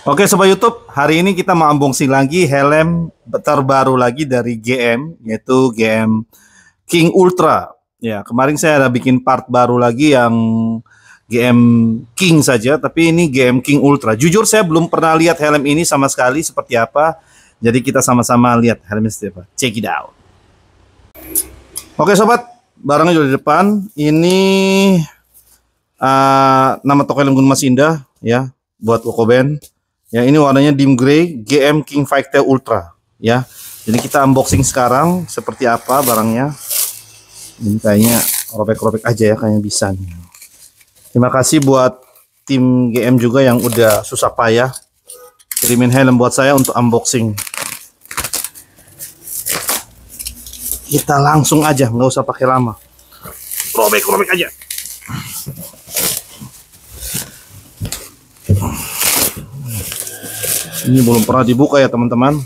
Oke Sobat YouTube, hari ini kita mau unboxing lagi helm terbaru lagi dari GM, yaitu GM King Ultra. Ya, kemarin saya ada bikin part baru lagi yang GM King saja, tapi ini GM King Ultra. Jujur saya belum pernah lihat helm ini sama sekali seperti apa. Jadi kita sama-sama lihat helmnya seperti apa. Check it out. Oke Sobat, barangnya sudah di depan. Ini nama toko helm Gunung Mas Indah ya, buat Wokoben. Ya, ini warnanya dim grey, GM King Fighter Ultra ya. Jadi kita unboxing sekarang seperti apa barangnya. Ini kayaknya robek-robek aja ya, kayaknya bisa nih. Terima kasih buat tim GM juga yang udah susah payah kirimin helm buat saya untuk unboxing. Kita langsung aja, nggak usah pakai lama. Robek-robek aja. Ini belum pernah dibuka ya teman-teman.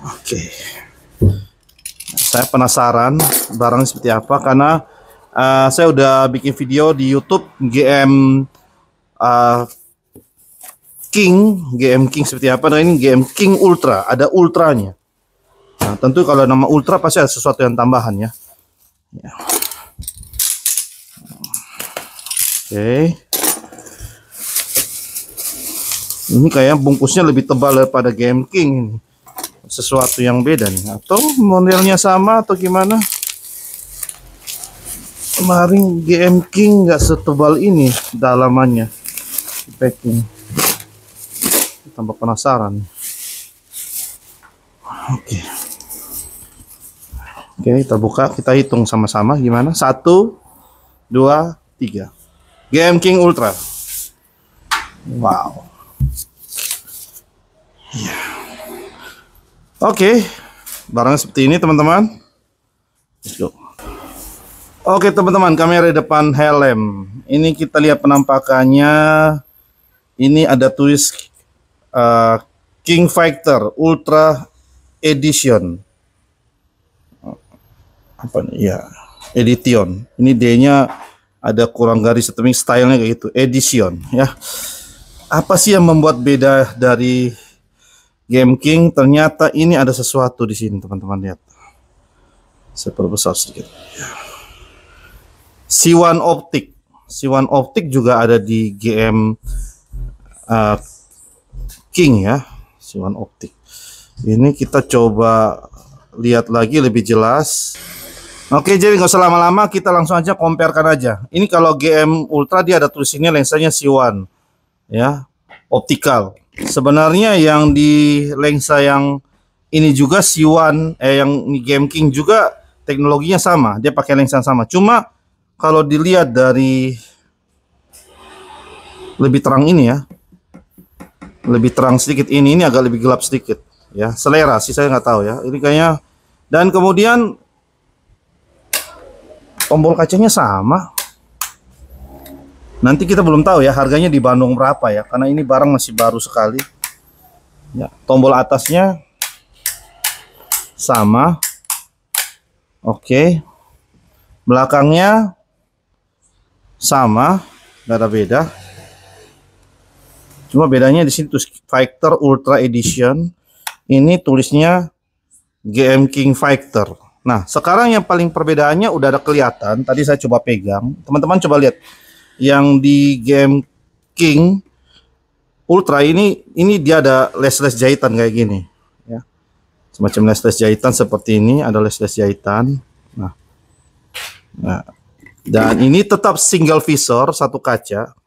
Oke. Saya penasaran barangnya seperti apa karena saya udah bikin video di YouTube GM GM King seperti apa. Nah, ini GM King Ultra, ada ultranya. Nah, tentu kalau nama ultra pasti ada sesuatu yang tambahan ya. Oke. Ini kayak bungkusnya lebih tebal daripada GM King ini. Sesuatu yang beda nih. Atau modelnya sama atau gimana? Kemarin GM King nggak setebal ini dalamannya. Packing. Tambah penasaran. Oke. Oke, kita buka. Kita hitung sama-sama gimana. 1, 2, 3. GM King Ultra. Wow. Ya. Oke, barangnya seperti ini teman-teman. Let's go. Oke teman-teman, kamera depan helm. Ini kita lihat penampakannya. Ini ada tulis King Fighter Ultra Edition. Apa nih? Ya, Edition. Ini D-nya ada kurang garis setting, stylenya kayak gitu. Edition ya. Apa sih yang membuat beda dari GM King? Ternyata ini ada sesuatu di sini teman-teman, lihat. Saya perbesar sedikit. C1 Optic. C1 Optic juga ada di GM King ya. C1 Optic. Ini kita coba lihat lagi lebih jelas. Oke, jadi nggak usah lama-lama, kita langsung aja comparekan aja. Ini kalau GM Ultra dia ada tulisannya lensanya C1 ya, optical. Sebenarnya yang di lensa yang ini juga C1 yang GM King juga teknologinya sama, dia pakai lensa yang sama. Cuma kalau dilihat dari lebih terang ini ya, lebih terang sedikit, ini agak lebih gelap sedikit ya. Selera sih, saya nggak tahu ya. Ini kayaknya, dan kemudian tombol kacanya sama. Nanti kita belum tahu ya harganya di Bandung berapa ya, karena ini barang masih baru sekali. Ya, tombol atasnya sama. Oke. Belakangnya sama, nggak ada beda. Cuma bedanya di sini tulis Fighter Ultra Edition. Ini tulisnya GM King Fighter. Nah, sekarang yang paling perbedaannya udah ada kelihatan. Tadi saya coba pegang. Teman-teman coba lihat. Yang di GM King Ultra ini dia ada les-les jahitan kayak gini ya. Semacam les-les jahitan seperti ini, ada les-les jahitan. Nah, dan ini tetap single visor, satu kaca.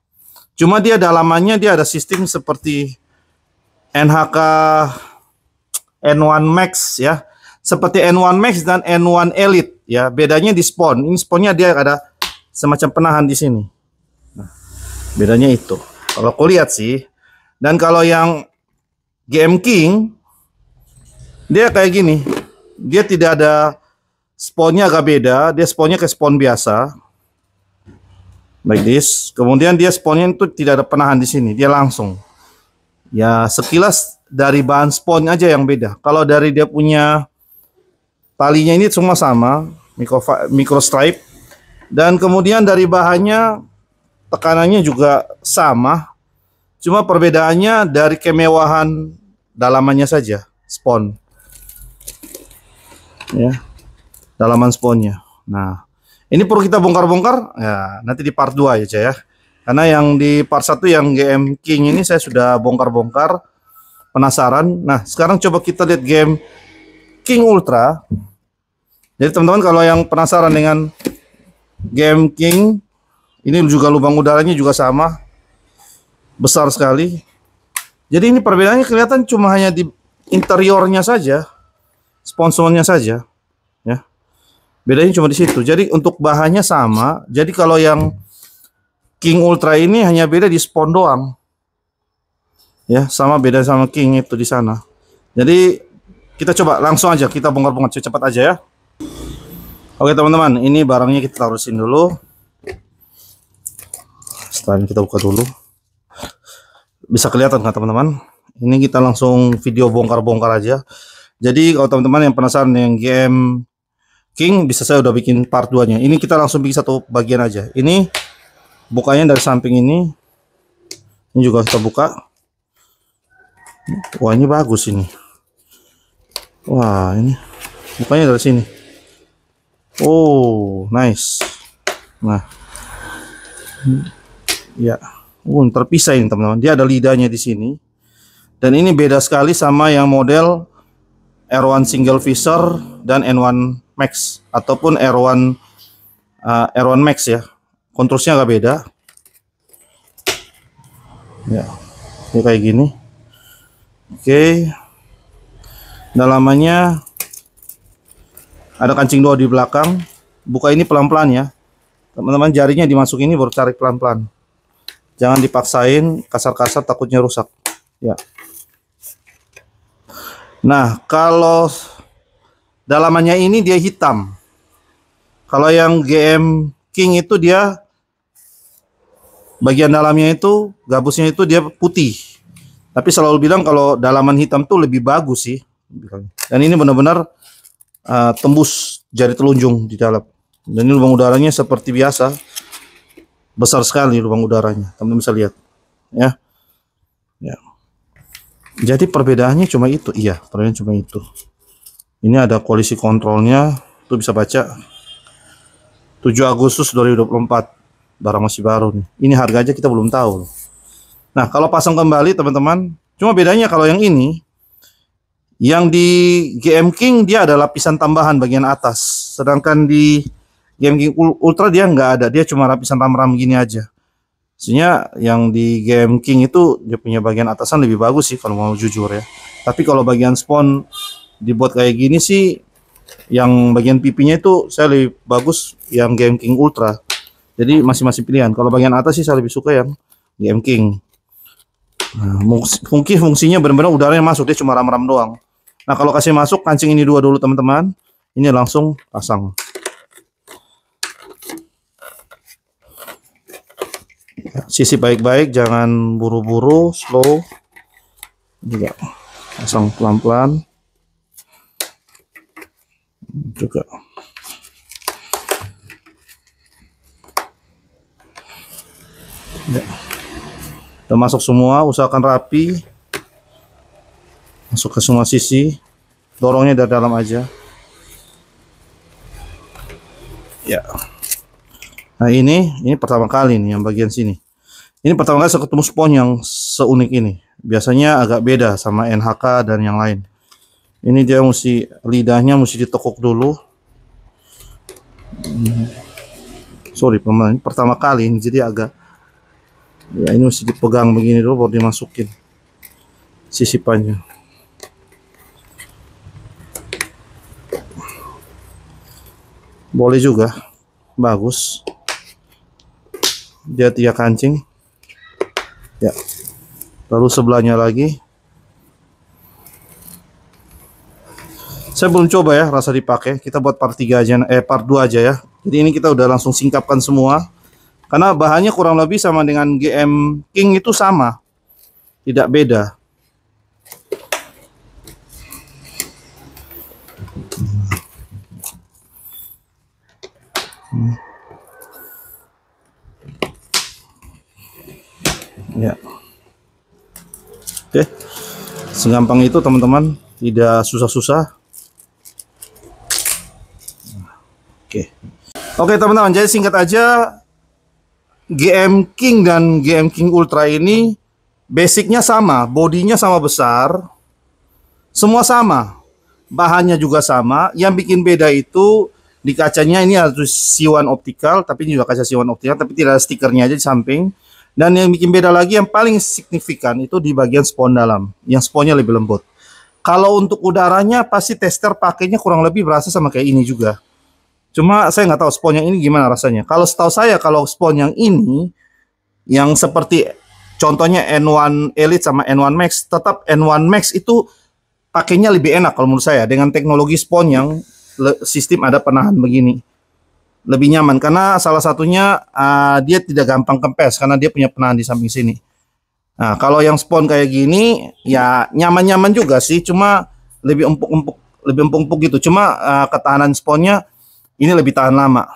Cuma dia dalamannya dia ada sistem seperti NHK N1 Max ya. Seperti N1 Max dan N1 Elite ya. Bedanya di spon. Ini sponnya dia ada semacam penahan di sini. Nah, bedanya itu. Kalau aku lihat sih. Dan kalau yang GM King dia kayak gini. Dia tidak ada sponnya, agak beda. Dia sponnya kayak spon biasa. Like this. Kemudian dia sponnya itu tidak ada penahan di sini. Dia langsung. Ya sekilas dari bahan spon aja yang beda. Kalau dari dia punya talinya ini semua sama, micro stripe. Dan kemudian dari bahannya tekanannya juga sama. Cuma perbedaannya dari kemewahan dalamannya saja, spon. Ya, dalaman sponnya. Nah, ini perlu kita bongkar-bongkar ya, nanti di part 2 ya. Karena yang di part 1 yang GM King ini saya sudah bongkar-bongkar. Penasaran? Nah, sekarang coba kita lihat game King Ultra. Jadi teman-teman kalau yang penasaran dengan game King, ini juga lubang udaranya juga sama, besar sekali. Jadi ini perbedaannya kelihatan cuma hanya di interiornya saja, sponsornya saja, ya. Bedanya cuma di situ. Jadi untuk bahannya sama. Jadi kalau yang King Ultra ini hanya beda di spon doang. Ya, sama beda sama King itu di sana. Jadi kita coba langsung aja kita bongkar-bongkar cepat aja ya. Oke teman-teman, ini barangnya kita taruh sini dulu. Setelah ini kita buka dulu. Bisa kelihatan kan teman-teman? Ini kita langsung video bongkar-bongkar aja. Jadi kalau teman-teman yang penasaran dengan game King, bisa saya udah bikin part 2-nya. Ini kita langsung bikin satu bagian aja. Ini bukanya dari samping ini. Ini juga kita buka. Wah, ini bagus ini. Wah, ini bukanya dari sini. Oh, nice. Nah, ya, terpisah ini teman-teman. Dia ada lidahnya di sini. Dan ini beda sekali sama yang model R1 Single Visor dan N1 Max ataupun R1 Max ya. Kontrasnya agak beda. Ya, ini kayak gini. Oke. Dalamannya ada kancing 2 di belakang. Buka ini pelan-pelan ya. Teman-teman jarinya dimasukin ini baru tarik pelan-pelan. Jangan dipaksain kasar-kasar takutnya rusak. Ya. Nah, kalau dalamannya ini dia hitam. Kalau yang GM King itu dia bagian dalamnya itu gabusnya itu dia putih. Tapi selalu bilang kalau dalaman hitam tuh lebih bagus sih. Dan ini benar-benar tembus jari telunjuk di dalam. Dan ini lubang udaranya seperti biasa. Besar sekali lubang udaranya. Teman-teman bisa lihat. Ya. Ya. Jadi perbedaannya cuma itu. Iya, perbedaannya cuma itu. Ini ada koalisi kontrolnya. Tuh bisa baca. 7 Agustus 2024. Barang masih baru nih. Ini harga aja kita belum tahu. Nah, kalau pasang kembali teman-teman, cuma bedanya kalau yang ini, yang di GM King dia ada lapisan tambahan bagian atas, sedangkan di GM King Ultra dia nggak ada, dia cuma lapisan ram-ram gini aja. Sebenarnya yang di GM King itu dia punya bagian atasan lebih bagus sih kalau mau jujur ya. Tapi kalau bagian spon dibuat kayak gini sih, yang bagian pipinya itu saya lebih bagus yang GM King Ultra. Jadi masing-masing pilihan. Kalau bagian atas sih saya lebih suka yang GM King. Nah, mungkin fungsinya benar-benar udaranya masuk, dia cuma ram-ram doang. Nah, kalau kasih masuk kancing ini 2 dulu teman-teman. Ini langsung pasang. Ya, sisi baik-baik, jangan buru-buru, slow. Juga pasang pelan-pelan. Juga. Ya. Udah masuk semua, usahakan rapi. Masuk ke semua sisi. Dorongnya dari dalam aja. Ya. Nah, ini pertama kali nih yang bagian sini. Ini pertama kali saya ketemu spon yang seunik ini. Biasanya agak beda sama NHK dan yang lain. Ini dia lidahnya mesti ditekuk dulu. Sorry, teman-teman, pertama kali ini jadi agak, ya ini mesti dipegang begini dulu baru dimasukin sisipannya. Boleh juga, bagus. Dia 3 kancing. Ya. Lalu sebelahnya lagi. Saya belum coba ya rasa dipakai. Kita buat part 3 aja, part 2 aja ya. Jadi ini kita udah langsung singkapkan semua. Karena bahannya kurang lebih sama dengan GM King itu sama. Tidak beda. Ya. Oke, segampang itu teman-teman, tidak susah-susah. Oke teman-teman, jadi singkat aja, GM King dan GM King Ultra ini basicnya sama, bodinya sama besar, semua sama, bahannya juga sama. Yang bikin beda itu di kacanya ini harus C1 optical, tapi ini juga kaca C1 optical, tapi tidak ada stikernya aja di samping. Dan yang bikin beda lagi yang paling signifikan itu di bagian spon dalam, yang sponnya lebih lembut. Kalau untuk udaranya pasti tester pakainya kurang lebih berasa sama kayak ini juga. Cuma saya nggak tahu spon yang ini gimana rasanya. Kalau setahu saya kalau spon yang ini, yang seperti contohnya N1 Elite sama N1 Max, tetap N1 Max itu pakainya lebih enak kalau menurut saya dengan teknologi spon yang sistem ada penahan begini. Lebih nyaman karena salah satunya dia tidak gampang kempes karena dia punya penahan di samping sini. Nah, kalau yang spon kayak gini ya nyaman-nyaman juga sih, cuma lebih empuk-empuk gitu. Cuma ketahanan sponnya ini lebih tahan lama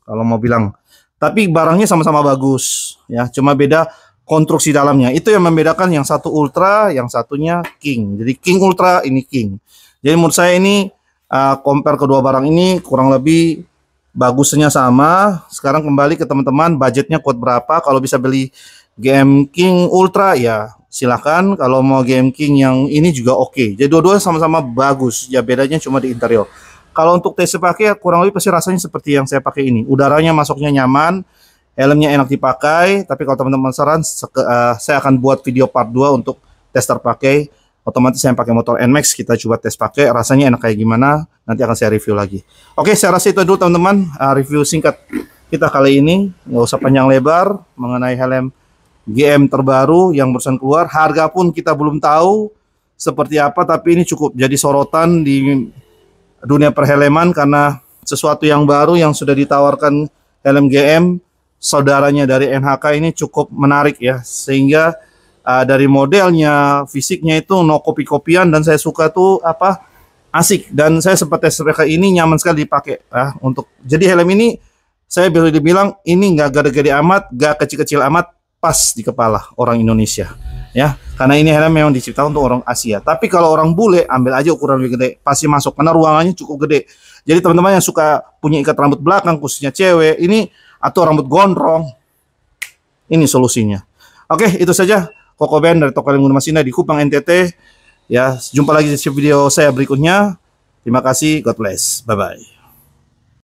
kalau mau bilang. Tapi barangnya sama-sama bagus ya, cuma beda konstruksi dalamnya. Itu yang membedakan yang satu Ultra, yang satunya King. Jadi King Ultra, ini King. Jadi menurut saya ini compare kedua barang ini kurang lebih bagusnya sama. Sekarang kembali ke teman-teman, budgetnya kuat berapa? Kalau bisa beli GM King Ultra ya silakan. Kalau mau GM King yang ini juga oke. Jadi dua-duanya sama-sama bagus. Ya bedanya cuma di interior. Kalau untuk tes pakai kurang lebih pasti rasanya seperti yang saya pakai ini. Udaranya masuknya nyaman, helmnya enak dipakai. Tapi kalau teman-teman saran, saya akan buat video part 2 untuk tester pakai. Otomatis saya pakai motor NMAX, kita coba tes pakai, rasanya enak kayak gimana, nanti akan saya review lagi. Oke, saya rasa itu dulu teman-teman, review singkat kita kali ini, nggak usah panjang lebar, mengenai helm GM terbaru yang barusan keluar. Harga pun kita belum tahu seperti apa, tapi ini cukup jadi sorotan di dunia perhelman, karena sesuatu yang baru yang sudah ditawarkan helm GM, saudaranya dari NHK ini cukup menarik ya, sehingga dari modelnya, fisiknya itu no kopi-kopian dan saya suka tuh asik, dan saya sempat tes pakai ini nyaman sekali dipakai untuk jadi helm ini saya boleh dibilang ini nggak gede-gede amat, nggak kecil-kecil amat, pas di kepala orang Indonesia ya, karena ini helm memang diciptakan untuk orang Asia. Tapi kalau orang bule ambil aja ukuran lebih gede pasti masuk karena ruangannya cukup gede. Jadi teman-teman yang suka punya ikat rambut belakang khususnya cewek ini atau rambut gondrong, ini solusinya. Oke, itu saja Koko Ben dari Toko Helm Gunung di Kupang NTT. Ya, jumpa lagi di video saya berikutnya. Terima kasih, God bless. Bye-bye.